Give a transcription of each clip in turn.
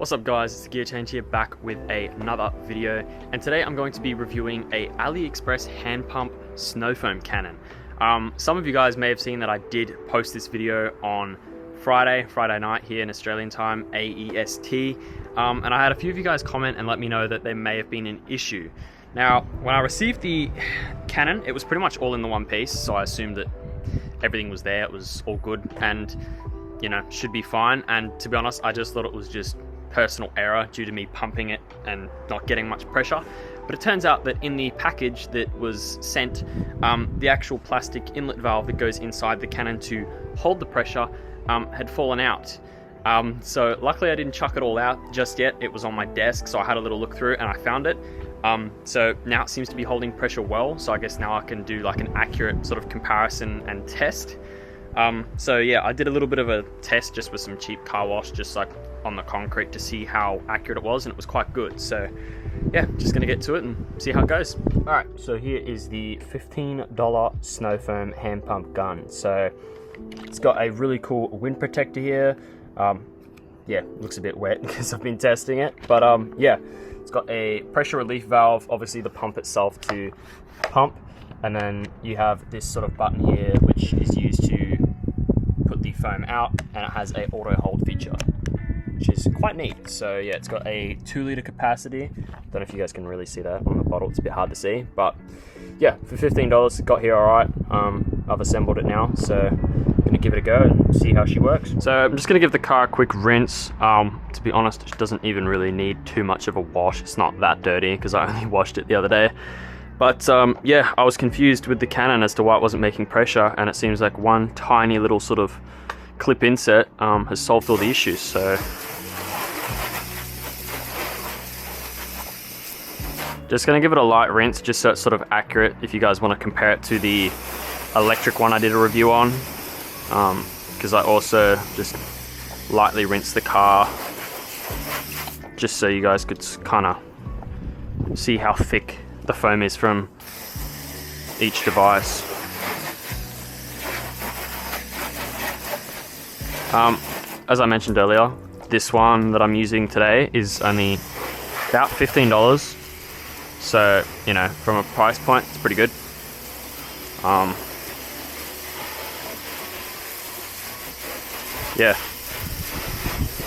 What's up guys, it's TheGearChange here, back with another video, and today I'm going to be reviewing a AliExpress hand pump snowfoam cannon. Some of you guys may have seen that I did post this video on Friday night here in Australian time, AEST, and I had a few of you guys comment and let me know that there may have been an issue. Now, when I received the cannon, it was pretty much all in the one piece, so I assumed that everything was there, it was all good, and you know, should be fine. And to be honest, I just thought it was just personal error due to me pumping it and not getting much pressure. But it turns out that in the package that was sent, the actual plastic inlet valve that goes inside the cannon to hold the pressure had fallen out. So luckily I didn't chuck it all out just yet. It was on my desk, so I had a little look through and I found it. So now it seems to be holding pressure well, so I guess now I can do like an accurate sort of comparison and test. So yeah, I did a little bit of a test just with some cheap car wash, just like on the concrete, to see how accurate it was, and it was quite good. So yeah, just gonna get to it and see how it goes. All right, so here is the $15 snowfoam hand pump gun. So it's got a really cool wind protector here. Yeah, looks a bit wet because I've been testing it, but yeah, it's got a pressure relief valve, obviously the pump itself to pump, and then you have this sort of button here which is used to put the foam out, and it has a auto hold feature, which is quite neat. So yeah, it's got a 2-litre capacity. Don't know if you guys can really see that on the bottle, it's a bit hard to see, but yeah, for $15 it got here all right. I've assembled it now, so I'm gonna give it a go and see how she works. So I'm just gonna give the car a quick rinse. To be honest, it doesn't even really need too much of a wash. It's not that dirty because I only washed it the other day. But yeah, I was confused with the cannon as to why it wasn't making pressure, and it seems like one tiny little sort of clip inset has solved all the issues. So just gonna give it a light rinse just so it's sort of accurate if you guys want to compare it to the electric one I did a review on, because I also just lightly rinsed the car just so you guys could kind of see how thick the foam is from each device. As I mentioned earlier, this one that I'm using today is only about $15. So, you know, from a price point, it's pretty good. Yeah,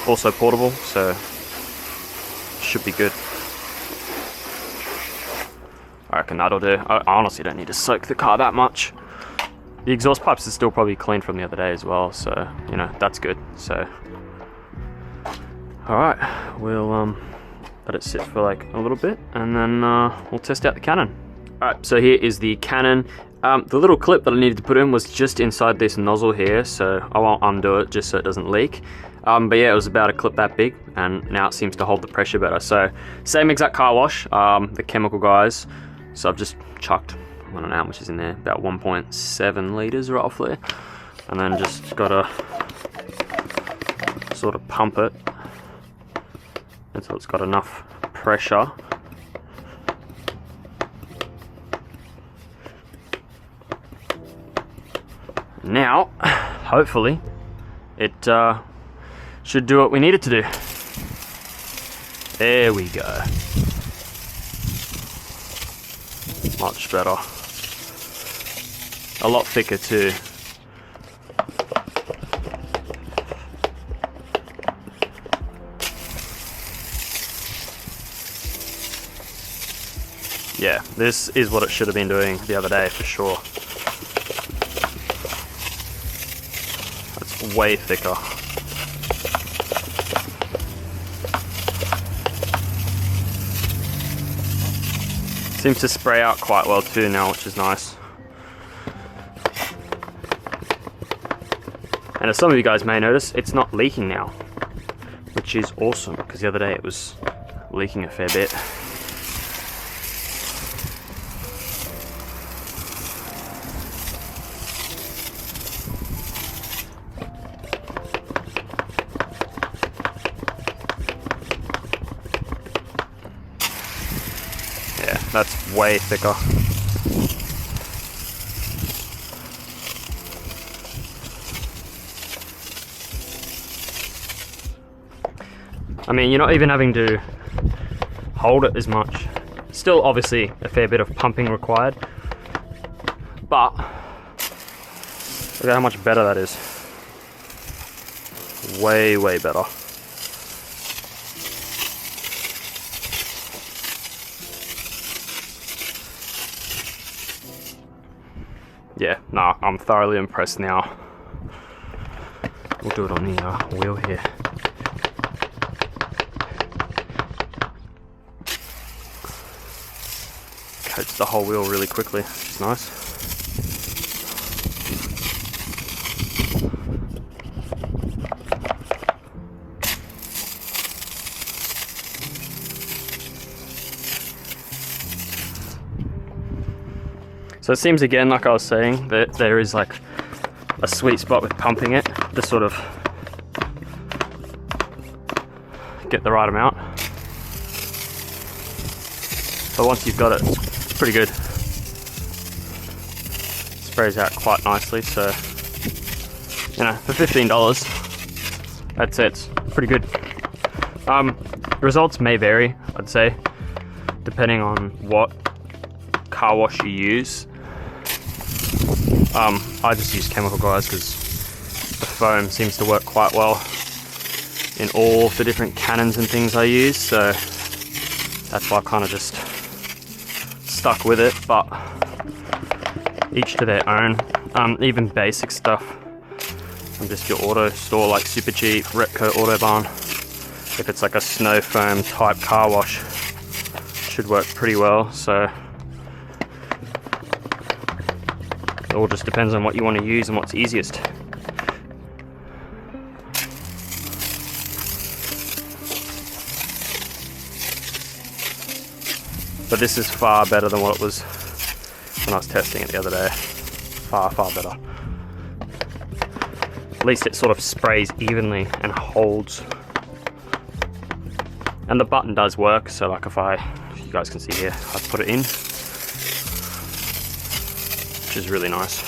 also portable, so should be good. I reckon that'll do. I honestly don't need to soak the car that much. The exhaust pipes are still probably clean from the other day as well, so you know, that's good. So alright, we'll let it sit for like a little bit, and then we'll test out the cannon. Alright, so here is the cannon. The little clip that I needed to put in was just inside this nozzle here, so I won't undo it just so it doesn't leak. But yeah, it was about a clip that big, and now it seems to hold the pressure better. So same exact car wash, the chemical guys. So I've just chucked, I don't know how much is in there, about 1.7 litres roughly, and then just gotta sort of pump it until it's got enough pressure. Now, hopefully, it should do what we need it to do. There we go. Much better. A lot thicker too. Yeah, this is what it should have been doing the other day for sure. That's way thicker. Seems to spray out quite well too now, which is nice. And as some of you guys may notice, it's not leaking now, which is awesome, because the other day it was leaking a fair bit. That's way thicker. I mean, you're not even having to hold it as much. Still obviously a fair bit of pumping required, but look at how much better that is. Way, way better. Yeah, nah, I'm thoroughly impressed now. We'll do it on the wheel here. Coats the whole wheel really quickly, which is nice. So it seems again, like I was saying, that there is like a sweet spot with pumping it to sort of get the right amount. But once you've got it, it's pretty good. Sprays out quite nicely, so you know, for $15, that's it. It's pretty good. Results may vary, I'd say, depending on what car wash you use. I just use chemical, guys, because the foam seems to work quite well in all the different cannons and things I use, so that's why I kind of just stuck with it. But each to their own. Even basic stuff from just your auto store like Super Cheap, Repco, Autobahn, if it's like a snow foam type car wash, should work pretty well. So it all just depends on what you want to use and what's easiest. But this is far better than what it was when I was testing it the other day. Far, far better. At least it sort of sprays evenly and holds. And the button does work, so like if you guys can see here, I put it in, which is really nice.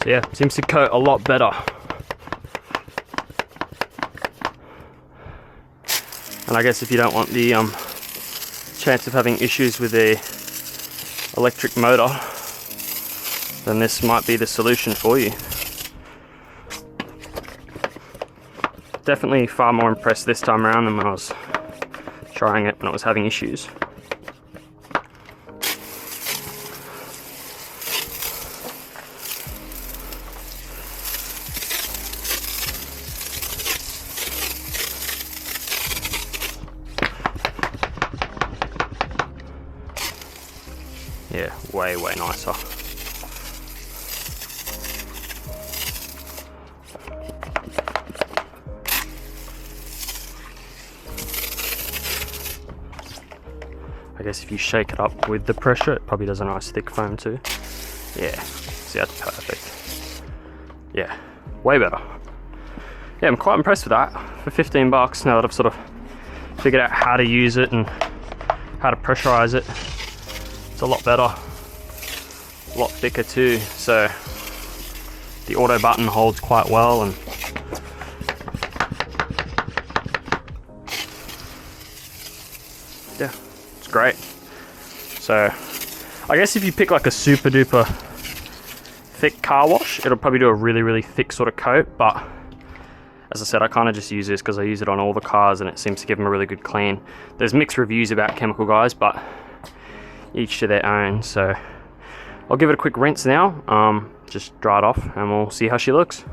So yeah, seems to coat a lot better. And I guess if you don't want the chance of having issues with the electric motor, then this might be the solution for you. Definitely far more impressed this time around than when I was trying it when I was having issues. Yeah, way, way nicer. I guess if you shake it up with the pressure, it probably does a nice thick foam too. Yeah, see, that's perfect. Yeah, way better. Yeah, I'm quite impressed with that. For 15 bucks, now that I've sort of figured out how to use it and how to pressurize it, it's a lot better, a lot thicker too, so the auto button holds quite well, and yeah, it's great. So I guess if you pick like a super duper thick car wash, it'll probably do a really, really thick sort of coat, but as I said, I kind of just use this because I use it on all the cars and it seems to give them a really good clean. There's mixed reviews about chemical, guys, but each to their own. So I'll give it a quick rinse now, just dry it off, and we'll see how she looks.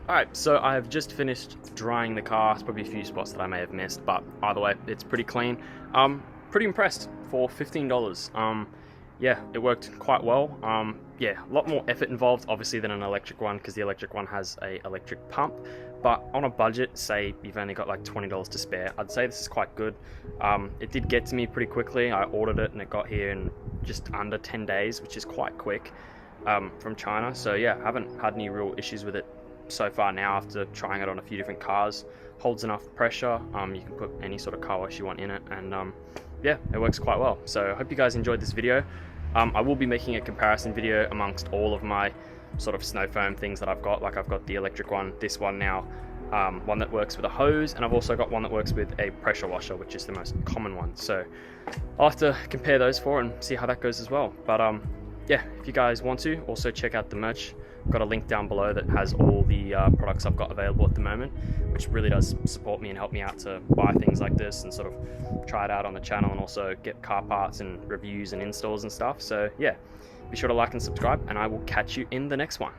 Alright, so I have just finished drying the car. There's probably a few spots that I may have missed, but either way, it's pretty clean. Pretty impressed for $15. Yeah, it worked quite well. Yeah, a lot more effort involved, obviously, than an electric one, because the electric one has a electric pump. But on a budget, say you've only got like $20 to spare, I'd say this is quite good. It did get to me pretty quickly. I ordered it and it got here in just under 10 days, which is quite quick from China. So yeah, I haven't had any real issues with it so far now after trying it on a few different cars. Holds enough pressure. You can put any sort of car wash you want in it, and yeah, it works quite well. So I hope you guys enjoyed this video. I will be making a comparison video amongst all of my sort of snow foam things that I've got. Like I've got the electric one, this one now, one that works with a hose, and I've also got one that works with a pressure washer, which is the most common one. So I'll have to compare those four and see how that goes as well. But yeah, if you guys want to, also check out the merch. I've got a link down below that has all the products I've got available at the moment, which really does support me and help me out to buy things like this and sort of try it out on the channel, and also get car parts and reviews and installs and stuff. So yeah, be sure to like and subscribe, and I will catch you in the next one.